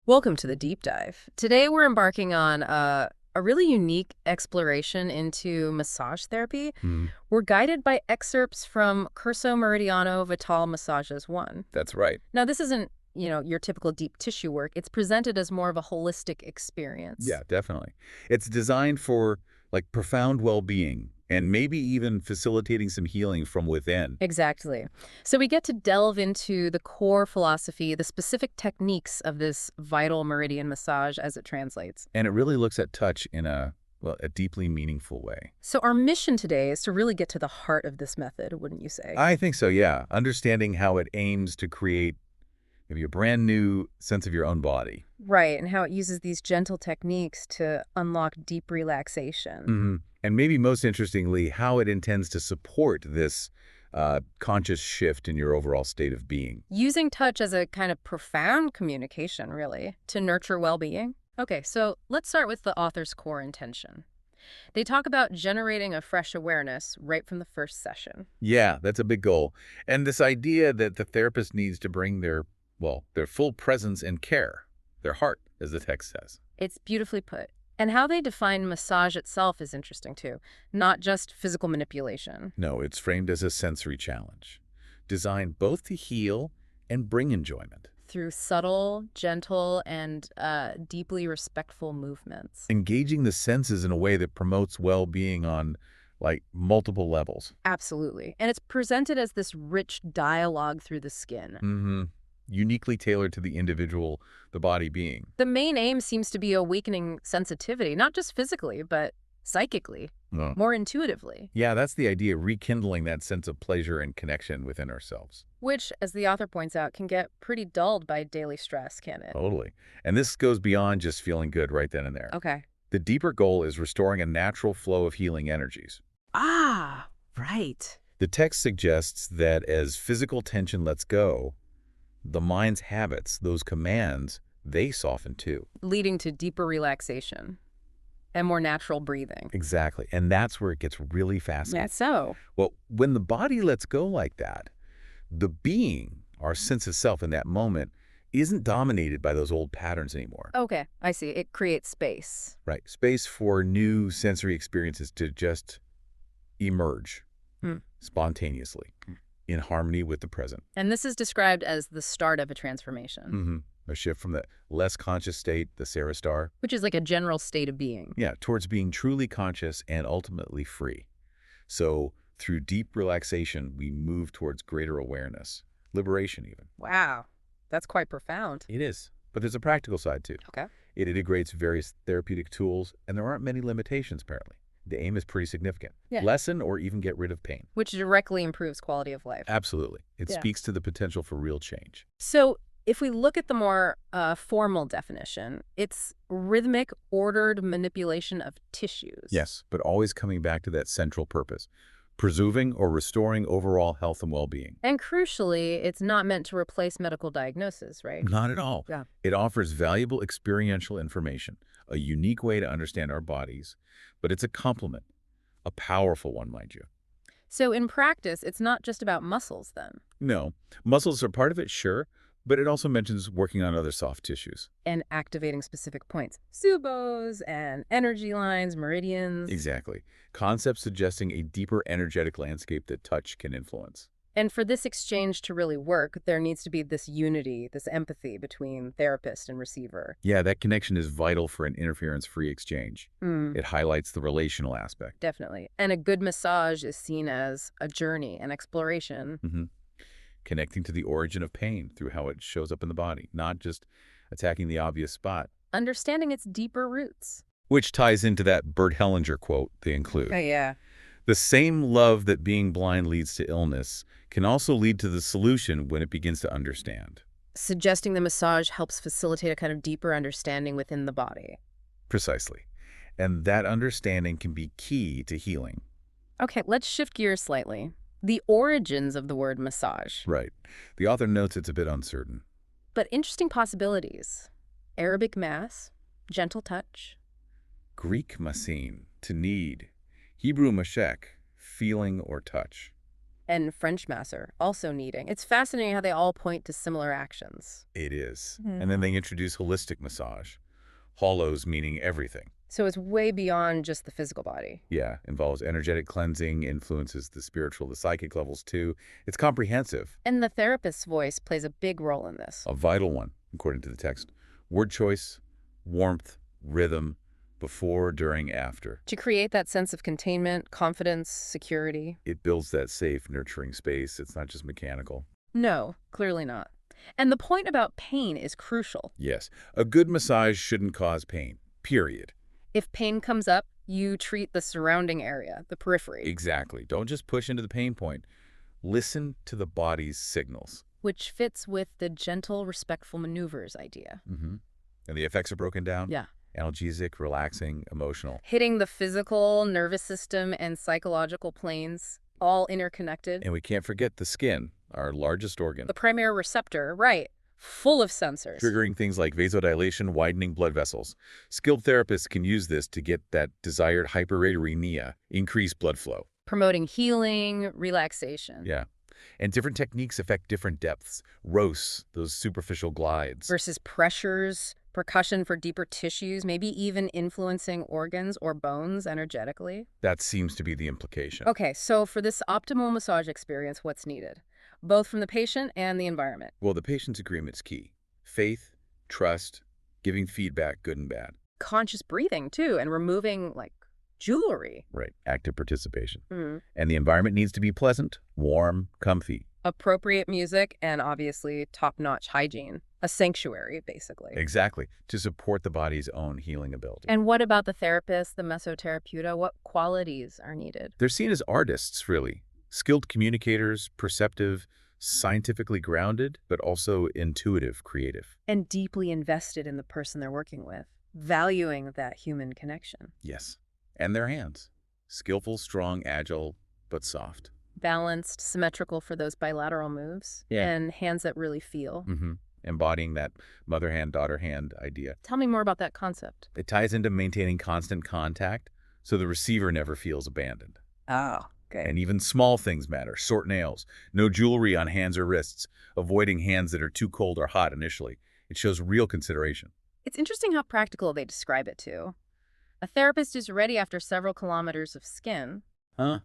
Welcome to the deep dive. Today we're embarking on a really unique exploration into massage therapy. Hmm, We're guided by excerpts from Curso Meridiano Vital Massages 1. that's right. Now, this isn't, your typical deep tissue work. It's presented as more of a holistic Yeah, experience. definitely. It's designed for profound well-being and maybe even facilitating some healing from within. Exactly. So we get to delve into the core philosophy, the specific techniques of this vital meridian massage as it translates. And it really looks at touch in a deeply meaningful way. So our mission today is to really get to the heart of this method, wouldn't you say? I think so, yeah. Understanding how it aims to create maybe a brand new sense of your own body. Right, and how it uses these gentle techniques to unlock deep relaxation. Hmm. And maybe most interestingly, how it intends to support this conscious shift in your overall state of being. Using touch as a kind of profound communication, really, to nurture well-being. Okay, so let's start with the author's core intention. They talk about generating a fresh awareness right from the first session. Yeah, that's a big goal. And this idea that the therapist needs to bring their full presence and care, their heart, as the text says. It's beautifully put. And how they define massage itself is interesting, too. Not just physical manipulation. No, it's framed as a sensory challenge, designed both to heal and bring enjoyment. Through subtle, gentle, and deeply respectful movements. Engaging the senses in a way that promotes well-being on, multiple levels. Absolutely. And it's presented as this rich dialogue through the skin. Mm-hmm. Uniquely tailored to the individual, the body being. The main aim seems to be awakening sensitivity, not just physically, but psychically, Oh. more intuitively. Yeah, that's the idea, rekindling that sense of pleasure and connection within ourselves. Which, as the author points out, can get pretty dulled by daily stress, can it? Totally. And this goes beyond just feeling good right then and there. Okay. The deeper goal is restoring a natural flow of healing energies. Ah, right. The text suggests that as physical tension lets go, the mind's habits, those commands, they soften too. Leading to deeper relaxation and more natural breathing. Exactly. And that's where it gets really fascinating. That's so. Well, when the body lets go like that, the being, our sense of self in that moment, isn't dominated by those old patterns anymore. Okay, I see. It creates space. Right. Space for new sensory experiences to just emerge Hmm. spontaneously in harmony with the present. And this is described as the start of a transformation, Hmm. A shift from the less conscious state, the Sarah star, which is like a general state of being. yeah, towards being truly conscious and ultimately free. So through deep relaxation, we move towards greater awareness, liberation even. Wow, that's quite profound. It is. But there's a practical side too. Okay. It integrates various therapeutic tools, and there aren't many limitations apparently. The aim is pretty significant. Yeah. Lessen or even get rid of pain. Which directly improves quality of life. Absolutely. It Yeah. speaks to the potential for real change. So if we look at the more formal definition, it's rhythmic, ordered manipulation of tissues. Yes, but always coming back to that central purpose, preserving or restoring overall health and well-being. And crucially, it's not meant to replace medical diagnosis, right? Not at all. Yeah. It offers valuable experiential information, a unique way to understand our bodies, but it's a complement, a powerful one, mind you. So in practice, it's not just about muscles then, No, muscles are part of it, sure, but it also mentions working on other soft tissues. and activating specific points. Subos and energy lines, meridians. Exactly. Concepts suggesting a deeper energetic landscape that touch can influence. And for this exchange to really work, there needs to be this unity, this empathy between therapist and receiver. Yeah, that connection is vital for an interference-free exchange. Mm, It highlights the relational aspect. definitely. And a good massage is seen as a journey, an exploration. Hmm. Connecting to the origin of pain through how it shows up in the body, not just attacking the obvious spot. Understanding its deeper roots. Which ties into that Bert Hellinger quote they include. Yeah. The same love that being blind leads to illness can also lead to the solution when it begins to understand. Suggesting the massage helps facilitate a kind of deeper understanding within the body. Precisely. And that understanding can be key to healing. Okay, let's shift gears slightly. The origins of the word massage, Right. The author notes it's a bit uncertain. but interesting possibilities. Arabic mass, gentle touch. Greek masin, to need. Hebrew mashek, feeling or touch. and French masser, also kneading. It's fascinating how they all point to similar actions. It is. Mhm. And then they introduce holistic massage. Holos meaning everything. So it's way beyond just the physical body. Yeah, involves energetic cleansing, influences the spiritual, the psychic levels too. It's comprehensive. And the therapist's voice plays a big role in this. A vital one, according to the text. Word choice, warmth, rhythm, before, during, after. To create that sense of containment, confidence, security. It builds that safe, nurturing space. It's not just mechanical. No, clearly not. And the point about pain is crucial. Yes, a good massage shouldn't cause pain, period. If pain comes up, you treat the surrounding area, the periphery. Exactly. Don't just push into the pain point. Listen to the body's signals. Which fits with the gentle, respectful maneuvers idea. Mm-hmm. And the effects are broken down? Yeah. Analgesic, relaxing, emotional. Hitting the physical, nervous system, and psychological planes, all interconnected. And we can't forget the skin, our largest organ. The primary receptor, right, full of sensors. Triggering things like vasodilation, widening blood vessels. Skilled therapists can use this to get that desired hyperradiorrhea, increased blood flow. Promoting healing, relaxation. Yeah. And different techniques affect different depths. ROS, those superficial glides. Versus pressures, percussion for deeper tissues, maybe even influencing organs or bones energetically. That seems to be the implication. Okay, so for this optimal massage experience, what's needed? Both from the patient and the environment. Well, the patient's agreement's key. Faith, trust, giving feedback, good and bad. Conscious breathing, too, and removing, like, jewelry. Right. Active participation. Mm. And the environment needs to be pleasant, warm, comfy. Appropriate music and, obviously, top-notch hygiene. A sanctuary, basically. Exactly. To support the body's own healing ability. And what about the therapist, the mesotherapeuta? What qualities are needed? They're seen as artists, really. Skilled communicators, perceptive, scientifically grounded, but also intuitive, creative. And deeply invested in the person they're working with, valuing that human connection. Yes. And their hands. Skillful, strong, agile, but soft. Balanced, symmetrical for those bilateral moves. Yeah. And hands that really feel. Mm-hmm. Embodying that mother hand, daughter hand idea. Tell me more about that concept. It ties into maintaining constant contact so the receiver never feels abandoned. Oh, okay. And even small things matter. Short nails, no jewelry on hands or wrists, avoiding hands that are too cold or hot initially. It shows real consideration. It's interesting how practical they describe it, too. A therapist is ready after several kilometers of skin. Huh?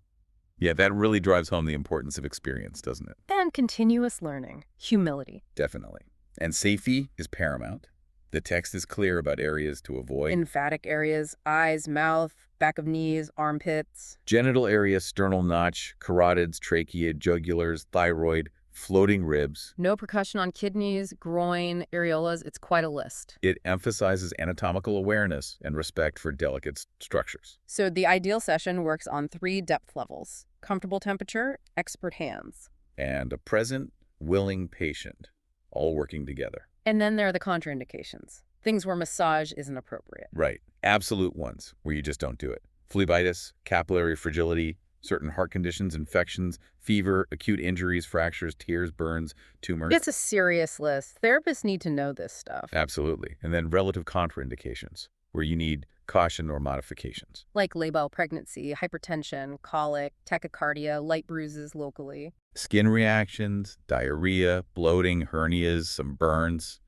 Yeah, that really drives home the importance of experience, doesn't it? And continuous learning. Humility. Definitely. And safety is paramount. The text is clear about areas to avoid. Emphatic areas, eyes, mouth, back of knees, armpits. Genital area, sternal notch, carotids, trachea, jugulars, thyroid, floating ribs. No percussion on kidneys, groin, areolas. It's quite a list. It emphasizes anatomical awareness and respect for delicate structures. So the ideal session works on 3 depth levels. Comfortable temperature, expert hands. And a present, willing patient, all working together. And then there are the contraindications. Things where massage isn't appropriate. Right. Absolute ones, where you just don't do it. Phlebitis, capillary fragility, certain heart conditions, infections, fever, acute injuries, fractures, tears, burns, tumors. It's a serious list. Therapists need to know this stuff. Absolutely. And then relative contraindications, where you need caution or modifications. Like labile pregnancy, hypertension, colic, tachycardia, light bruises locally. Skin reactions, diarrhea, bloating, hernias, some burns.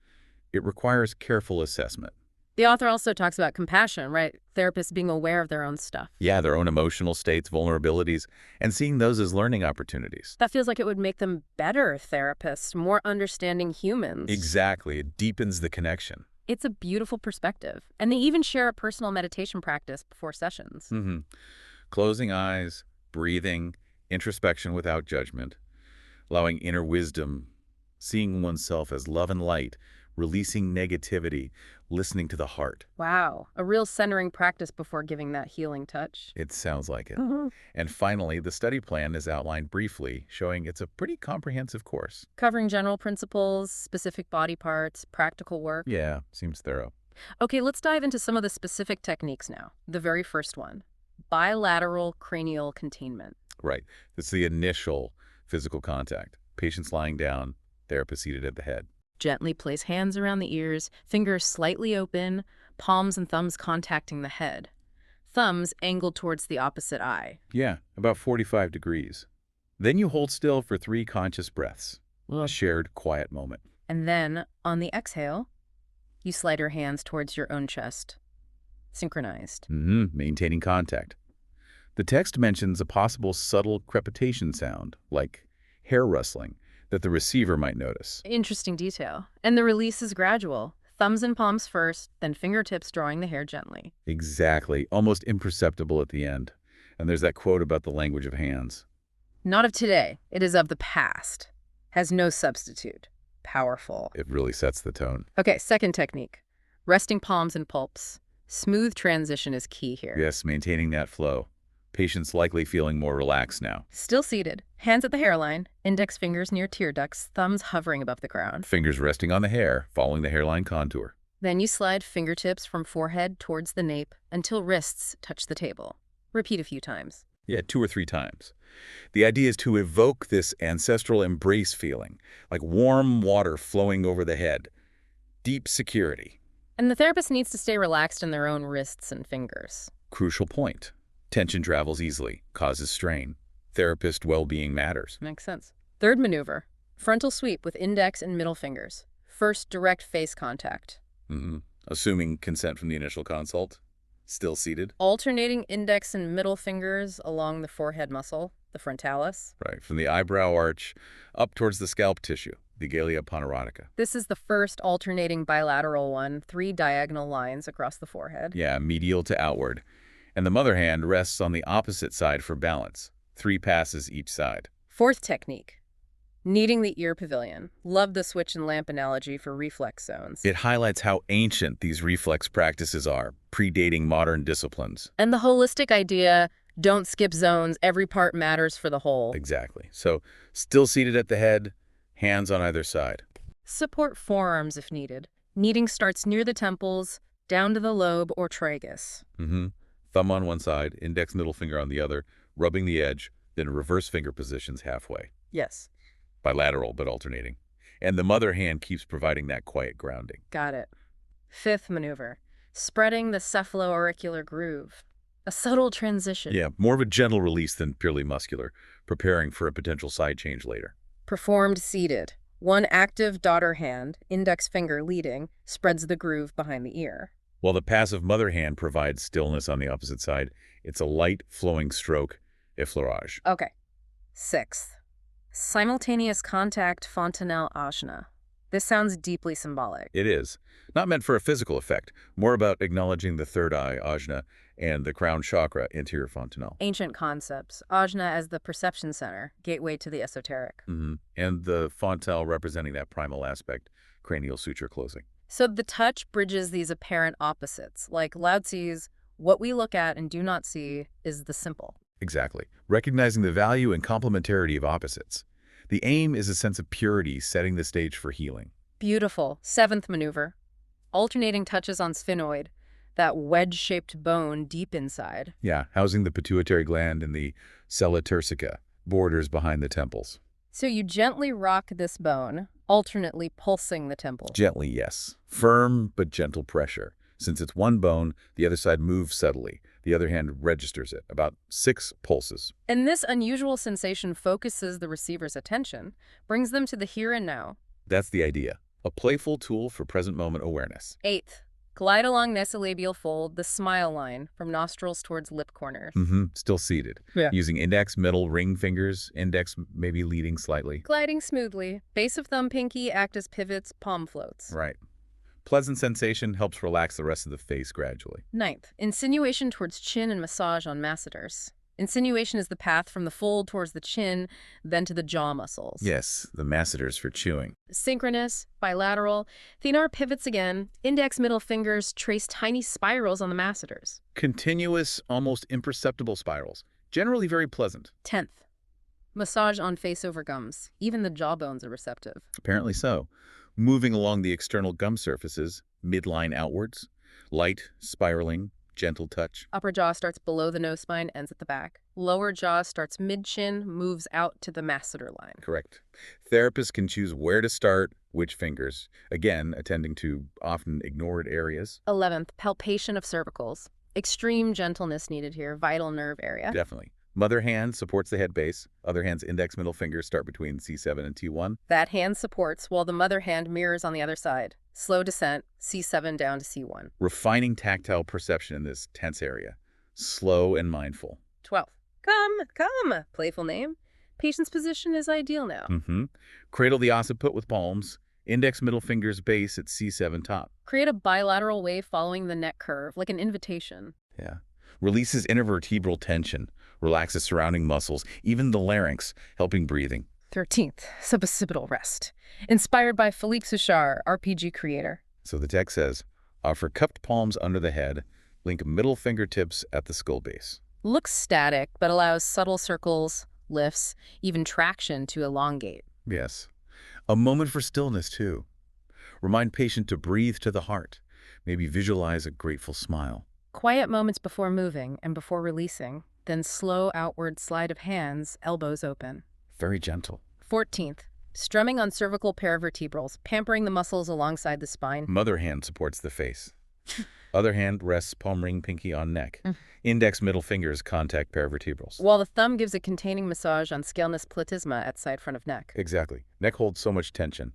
It requires careful assessment. The author also talks about compassion, right? Therapists being aware of their own stuff. Yeah, their own emotional states, vulnerabilities, and seeing those as learning opportunities. That feels like it would make them better therapists, more understanding humans. Exactly. It deepens the connection. It's a beautiful perspective. And they even share a personal meditation practice before sessions. Mm-hmm. Closing eyes, breathing, introspection without judgment, allowing inner wisdom, seeing oneself as love and light, releasing negativity, listening to the heart. Wow. A real centering practice before giving that healing touch. It sounds like it. Mm-hmm. And finally, the study plan is outlined briefly, showing it's a pretty comprehensive course. Covering general principles, specific body parts, practical work. Yeah, seems thorough. Okay, let's dive into some of the specific techniques now. The very first one, bilateral cranial containment. Right. It's the initial physical contact. Patients lying down, therapist seated at the head. Gently place hands around the ears, fingers slightly open, palms and thumbs contacting the head. Thumbs angled towards the opposite eye. Yeah, about 45 degrees. Then you hold still for 3 conscious breaths, a shared quiet moment. And then, on the exhale, you slide your hands towards your own chest, synchronized. Maintaining contact. The text mentions a possible subtle crepitation sound, like hair rustling, that the receiver might notice. Interesting detail. And the release is gradual. Thumbs and palms first, then fingertips drawing the hair gently. Exactly, almost imperceptible at the end. And there's that quote about the language of hands. Not of today, it is of the past. Has no substitute. Powerful. It really sets the tone. Okay, second technique. Resting palms and palps. Smooth transition is key here. Yes, maintaining that flow. Patients likely feeling more relaxed now. Still seated. Hands at the hairline. Index fingers near tear ducts. Thumbs hovering above the crown. Fingers resting on the hair, following the hairline contour. Then you slide fingertips from forehead towards the nape until wrists touch the table. Repeat a few times. Yeah, 2 or 3 times. The idea is to evoke this ancestral embrace feeling, like warm water flowing over the head. Deep security. And the therapist needs to stay relaxed in their own wrists and fingers. Crucial point. Tension travels easily, causes strain. Therapist well-being matters. Makes sense. Third maneuver. Frontal sweep with index and middle fingers. First, direct face contact. Assuming consent from the initial consult. Still seated. Alternating index and middle fingers along the forehead muscle, the frontalis. Right, from the eyebrow arch up towards the scalp tissue, the galea ponderotica. This is the first alternating bilateral one, 3 diagonal lines across the forehead. Yeah, medial to outward. And the mother hand rests on the opposite side for balance. 3 passes each side. Fourth technique. Kneading the ear pavilion. Love the switch and lamp analogy for reflex zones. It highlights how ancient these reflex practices are, predating modern disciplines. And the holistic idea, don't skip zones, every part matters for the whole. Exactly. So, still seated at the head, hands on either side. Support forearms if needed. Kneading starts near the temples, down to the lobe or tragus. Thumb on one side, index middle finger on the other, rubbing the edge, then reverse finger positions halfway. Yes. Bilateral, but alternating. And the mother hand keeps providing that quiet grounding. Got it. Fifth maneuver. Spreading the cephalooauricular groove. A subtle transition. Yeah, more of a gentle release than purely muscular, preparing for a potential side change later. Performed seated. One active daughter hand, index finger leading, spreads the groove behind the ear. While the passive mother hand provides stillness on the opposite side, it's a light, flowing stroke, effleurage. Okay. Sixth. Simultaneous contact fontanelle ajna. This sounds deeply symbolic. It is. Not meant for a physical effect, more about acknowledging the third eye, ajna, and the crown chakra, anterior fontanelle. Ancient concepts. Ajna as the perception center, gateway to the esoteric. And the fontanelle representing that primal aspect, cranial suture closing. So the touch bridges these apparent opposites. Like Lao Tzu's, what we look at and do not see is the simple. Exactly. Recognizing the value and complementarity of opposites. The aim is a sense of purity, setting the stage for healing. Beautiful. Seventh maneuver. Alternating touches on sphenoid, that wedge-shaped bone deep inside. Yeah, housing the pituitary gland and the sella turcica, borders behind the temples. So you gently rock this bone, alternately pulsing the temple. Gently, yes. Firm but gentle pressure. Since it's one bone, the other side moves subtly. The other hand registers it, about 6 pulses. And this unusual sensation focuses the receiver's attention, brings them to the here and now. That's the idea. A playful tool for present moment awareness. Eighth, glide along nasolabial fold, the smile line, from nostrils towards lip corners. Still seated. Yeah. Using index, middle, ring fingers, index maybe leading slightly. Gliding smoothly. Base of thumb, pinky act as pivots, palm floats. Right. Pleasant sensation helps relax the rest of the face gradually. Ninth, insinuation towards chin and massage on masseters. Insinuation is the path from the fold towards the chin, then to the jaw muscles. Yes, the masseters for chewing. Synchronous, bilateral. Thenar pivots again. Index middle fingers trace tiny spirals on the masseters. Continuous, almost imperceptible spirals. Generally very pleasant. 10th, massage on face over gums. Even the jawbones are receptive. Apparently so. Moving along the external gum surfaces, midline outwards. Light, spiraling, gentle touch. Upper jaw starts below the nose spine, ends at the back. Lower jaw starts mid-chin, moves out to the masseter line. Correct. Therapists can choose where to start, which fingers. Again, attending to often ignored areas. 11th, palpation of cervicals. Extreme gentleness needed here, vital nerve area. Definitely. Mother hand supports the head base. Other hand's index middle fingers start between C7 and T1. That hand supports while the mother hand mirrors on the other side. Slow descent, C7 down to C1. Refining tactile perception in this tense area. Slow and mindful. 12. Come. Playful name. Patient's position is ideal now. Cradle the occiput with palms. Index middle fingers base at C7 top. Create a bilateral wave following the neck curve, like an invitation. Yeah. Releases intervertebral tension. Relaxes surrounding muscles, even the larynx, helping breathing. 13th, suboccipital rest. Inspired by Felix Huchard, RPG creator. So the text says, offer cupped palms under the head, link middle fingertips at the skull base. Looks static, but allows subtle circles, lifts, even traction to elongate. Yes. A moment for stillness, too. Remind patient to breathe to the heart. Maybe visualize a grateful smile. Quiet moments before moving and before releasing, then slow outward slide of hands, elbows open. Very gentle. 14th, strumming on cervical paravertebrals, pampering the muscles alongside the spine. Mother hand supports the face. Other hand rests palm ring pinky on neck. Index middle fingers contact paravertebrals. While the thumb gives a containing massage on scalenus platysma at side front of neck. Exactly. Neck holds so much tension.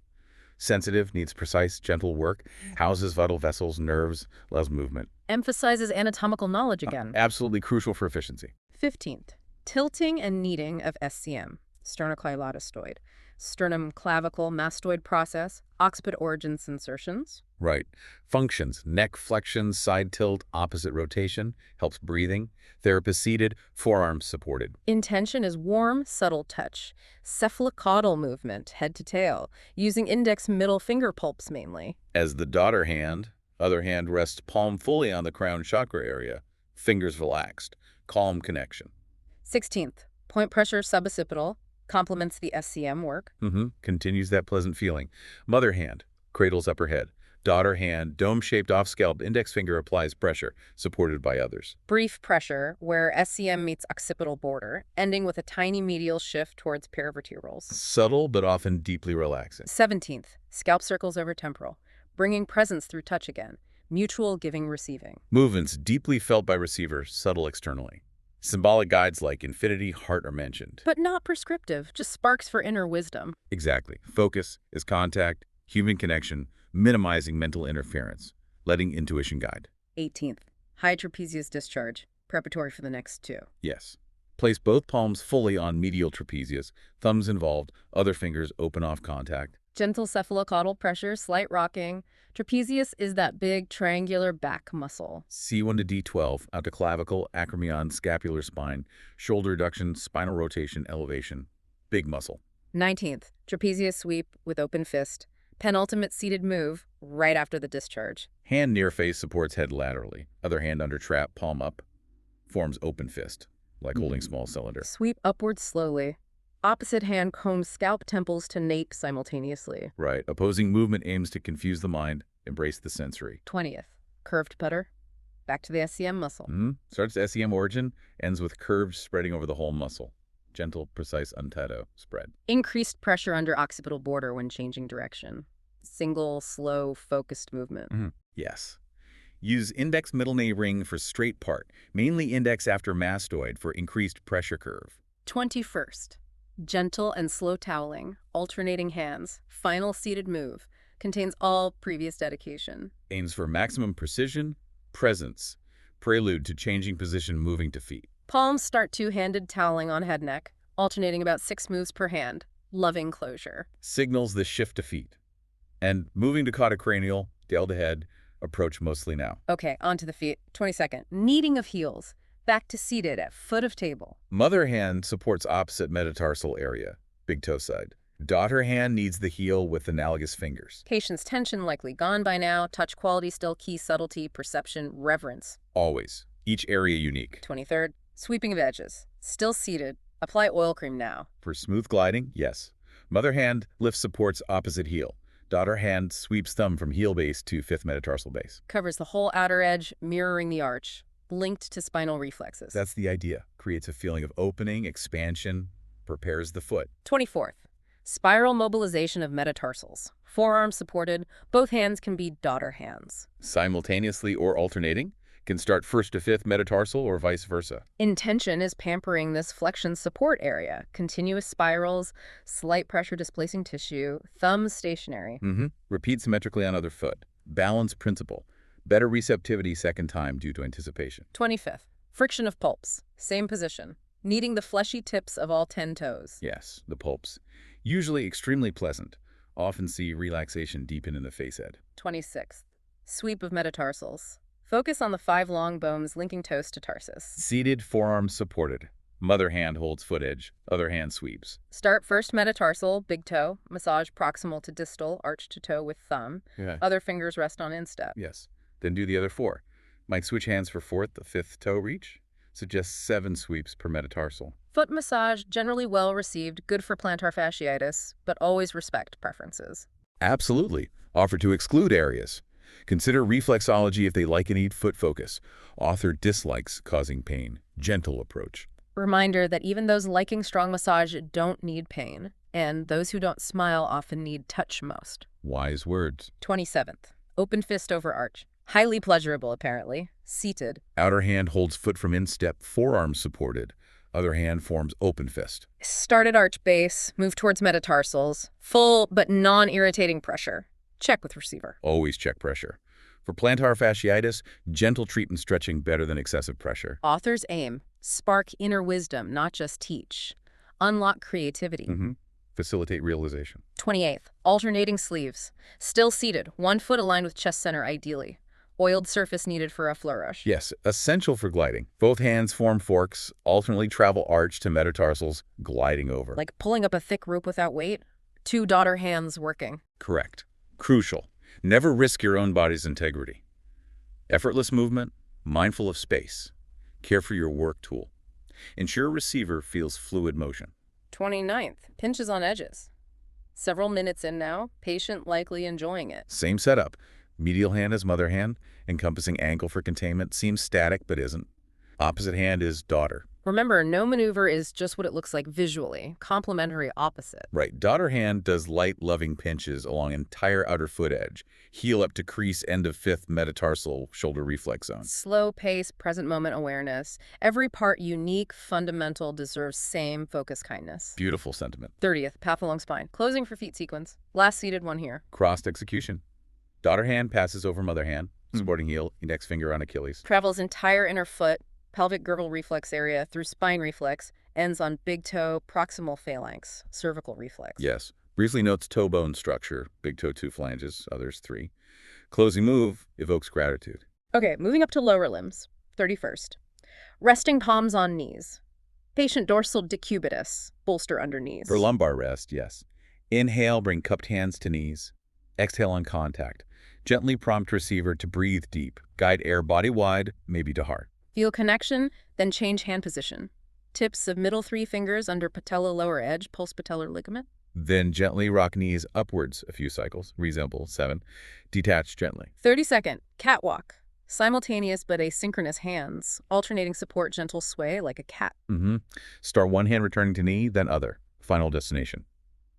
Sensitive, needs precise, gentle work, houses vital vessels, nerves, allows movement. Emphasizes anatomical knowledge again. Absolutely crucial for efficiency. 15th, tilting and kneading of SCM, sternocleidomastoid, sternum clavicle mastoid process, occiput origins insertions. Right. Functions, neck flexion, side tilt, opposite rotation, helps breathing. Therapist seated, forearms supported. Intention is warm, subtle touch. Cephalocaudal movement, head to tail, using index middle finger pulps mainly. As the daughter hand, other hand rests palm fully on the crown chakra area, fingers relaxed, calm connection. 16th, point pressure suboccipital, complements the SCM work. Continues that pleasant feeling. Mother hand, cradles upper head. Daughter hand, dome-shaped off-scalp, index finger applies pressure, supported by others. Brief pressure, where SCM meets occipital border, ending with a tiny medial shift towards paravertebrals. Subtle, but often deeply relaxing. 17th, scalp circles over temporal, bringing presence through touch again, mutual giving-receiving. Movements deeply felt by receiver, subtle externally. Symbolic guides like infinity, heart are mentioned. But not prescriptive, just sparks for inner wisdom. Exactly. Focus is contact, human connection, minimizing mental interference, letting intuition guide. 18th, high trapezius discharge, preparatory for the next two. Yes. Place both palms fully on medial trapezius, thumbs involved, other fingers open off contact. Gentle cephalocaudal pressure, slight rocking. Trapezius is that big triangular back muscle. C1 to D12, out to clavicle, acromion, scapular spine, shoulder reduction, spinal rotation, elevation. Big muscle. 19th, trapezius sweep with open fist. Penultimate seated move, right after the discharge. Hand near face supports head laterally. Other hand under trap, palm up. Forms open fist, like holding small cylinder. Sweep upwards slowly. Opposite hand combs scalp temples to nape simultaneously. Right. Opposing movement aims to confuse the mind, embrace the sensory. 20th, curved putter. Back to the SCM muscle. Starts at SCM origin, ends with curved spreading over the whole muscle. Gentle, precise untato spread. Increased pressure under occipital border when changing direction. Single, slow, focused movement. Yes. Use index middle knee ring for straight part, mainly index after mastoid for increased pressure curve. 21st, gentle and slow toweling, alternating hands, final seated move, contains all previous dedication. Aims for maximum precision, presence, prelude to changing position moving to feet. Palms start two-handed toweling on head neck, alternating about 6 moves per hand, loving closure. Signals the shift to feet. And moving to catacranial, tail to head, approach mostly now. Okay, onto the feet. 22nd, kneading of heels, back to seated at foot of table. Mother hand supports opposite metatarsal area, big toe side. Daughter hand needs the heel with analogous fingers. Patient's tension likely gone by now, touch quality still key, subtlety, perception, reverence. Always. Each area unique. 23rd, sweeping of edges, still seated, apply oil cream now. For smooth gliding, yes. Mother hand lifts supports opposite heel. Daughter hand sweeps thumb from heel base to fifth metatarsal base. Covers the whole outer edge, mirroring the arch, linked to spinal reflexes. That's the idea. Creates a feeling of opening, expansion, prepares the foot. 24th, spiral mobilization of metatarsals. Forearms supported, both hands can be daughter hands. Simultaneously or alternating, Can start first to fifth metatarsal or vice versa. Intention is pampering this flexion support area. Continuous spirals, slight pressure displacing tissue, thumbs stationary. Repeat symmetrically on other foot. Balance principle. Better receptivity second time due to anticipation. 25th. Friction of pulps. Same position. Kneading the fleshy tips of all 10 toes. Yes, the pulps. Usually extremely pleasant. Often see relaxation deepen in the face head. 26th. Sweep of metatarsals. Focus on the 5 long bones linking toes to tarsus. Seated, forearms supported. Mother hand holds foot edge, other hand sweeps. Start first metatarsal, big toe. Massage proximal to distal, arch to toe with thumb. Yeah. Other fingers rest on instep. Yes. Then do the other 4. Might switch hands for fourth, the 5th toe reach. Suggests 7 sweeps per metatarsal. Foot massage, generally well received, good for plantar fasciitis, but always respect preferences. Absolutely. Offer to exclude areas. Consider reflexology if they like and eat foot focus. Author dislikes causing pain. Gentle approach. Reminder that even those liking strong massage don't need pain, and those who don't smile often need touch most. Wise words. 27th. Open fist over arch. Highly pleasurable, apparently. Seated. Outer hand holds foot from instep, forearms supported. Other hand forms open fist. Start at arch base, move towards metatarsals. Full but non-irritating pressure. Check with receiver. Always check pressure. For plantar fasciitis, gentle treatment stretching better than excessive pressure. Author's aim: spark inner wisdom, not just teach. Unlock creativity. Facilitate realization. 28th. Alternating sleeves. Still seated, 1 foot aligned with chest center ideally. Oiled surface needed for a flourish. Yes, essential for gliding. Both hands form forks, alternately travel arch to metatarsals, gliding over. Like pulling up a thick rope without weight. 2 daughter hands working. Correct. Crucial. Never risk your own body's integrity. Effortless movement, mindful of space. Care for your work tool. Ensure receiver feels fluid motion. 29th. Pinches on edges. Several minutes in now, patient likely enjoying it. Same setup. Medial hand is mother hand, encompassing ankle for containment. Seems static but isn't. Opposite hand is daughter. Remember, no maneuver is just what it looks like visually. Complementary opposite. Right. Daughter hand does light, loving pinches along entire outer foot edge. Heel up to crease end of 5th metatarsal shoulder reflex zone. Slow pace, present moment awareness. Every part unique, fundamental, deserves same focus kindness. Beautiful sentiment. 30th. Path along spine. Closing for feet sequence. Last seated one here. Crossed execution. Daughter hand passes over mother hand, supporting heel, index finger on Achilles. Travels entire inner foot, pelvic girdle reflex area through spine reflex, ends on big toe, proximal phalanx, cervical reflex. Yes. Briefly notes toe bone structure, big toe 2 flanges, others 3. Closing move evokes gratitude. Okay, moving up to lower limbs. 31st. Resting palms on knees. Patient dorsal decubitus, bolster under knees. For lumbar rest, yes. Inhale, bring cupped hands to knees. Exhale on contact. Gently prompt receiver to breathe deep. Guide air body wide, maybe to heart. Feel connection, then change hand position. Tips of middle 3 fingers under patella lower edge, pulse patellar ligament. Then gently rock knees upwards a few cycles, resemble 7. Detach gently. 32nd. Catwalk. Simultaneous but asynchronous hands, alternating support, gentle sway like a cat. Start one hand returning to knee, then other. Final destination.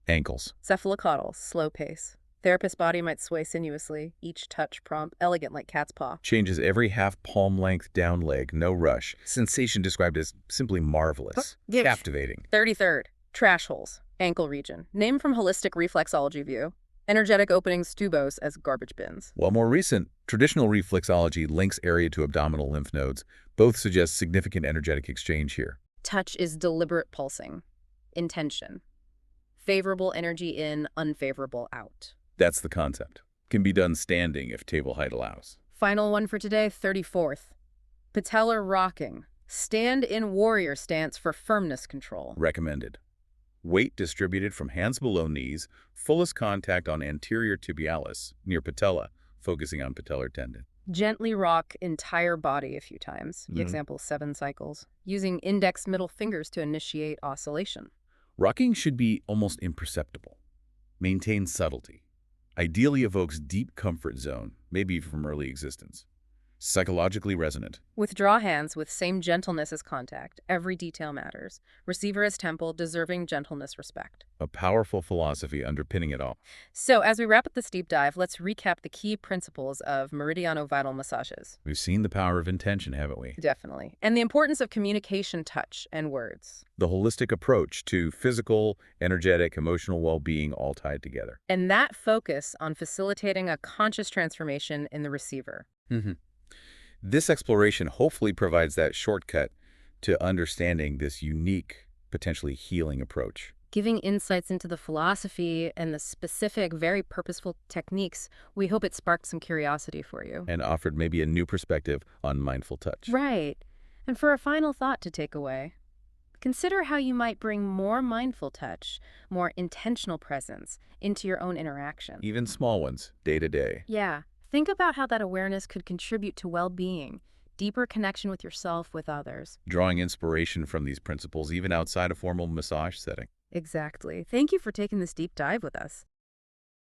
Ankles. Cephalocaudal, slow pace. Therapist body might sway sinuously, each touch prompt, elegant like cat's paw. Changes every half palm length down leg, no rush. Sensation described as simply marvelous. Captivating. 33rd. Trash holes. Ankle region. Named from holistic reflexology view. Energetic openings, stubos as garbage bins. While more recent, traditional reflexology links area to abdominal lymph nodes. Both suggest significant energetic exchange here. Touch is deliberate pulsing. Intention. Favorable energy in, unfavorable out. That's the concept. Can be done standing if table height allows. Final one for today, 34th. Patellar rocking. Stand in warrior stance for firmness control. Recommended. Weight distributed from hands below knees, fullest contact on anterior tibialis, near patella, focusing on patellar tendon. Gently rock entire body a few times. Example, 7 cycles. Using index middle fingers to initiate oscillation. Rocking should be almost imperceptible. Maintain subtlety. Ideally evokes deep comfort zone, maybe from early existence. Psychologically resonant. Withdraw hands with same gentleness as contact. Every detail matters. Receiver as temple, deserving gentleness, respect. A powerful philosophy underpinning it all. So as we wrap up this deep dive, let's recap the key principles of meridiano-vital massages. We've seen the power of intention, haven't we? Definitely. And the importance of communication, touch, and words. The holistic approach to physical, energetic, emotional well-being all tied together. And that focus on facilitating a conscious transformation in the receiver. Mm-hmm. This exploration hopefully provides that shortcut to understanding this unique, potentially healing approach. Giving insights into the philosophy and the specific, very purposeful techniques, we hope it sparked some curiosity for you. And offered maybe a new perspective on mindful touch. Right. And for a final thought to take away, consider how you might bring more mindful touch, more intentional presence into your own interaction. Even small ones, day to day. Yeah. Think about how that awareness could contribute to well-being, deeper connection with yourself, with others. Drawing inspiration from these principles even outside a formal massage setting. Exactly. Thank you for taking this deep dive with us.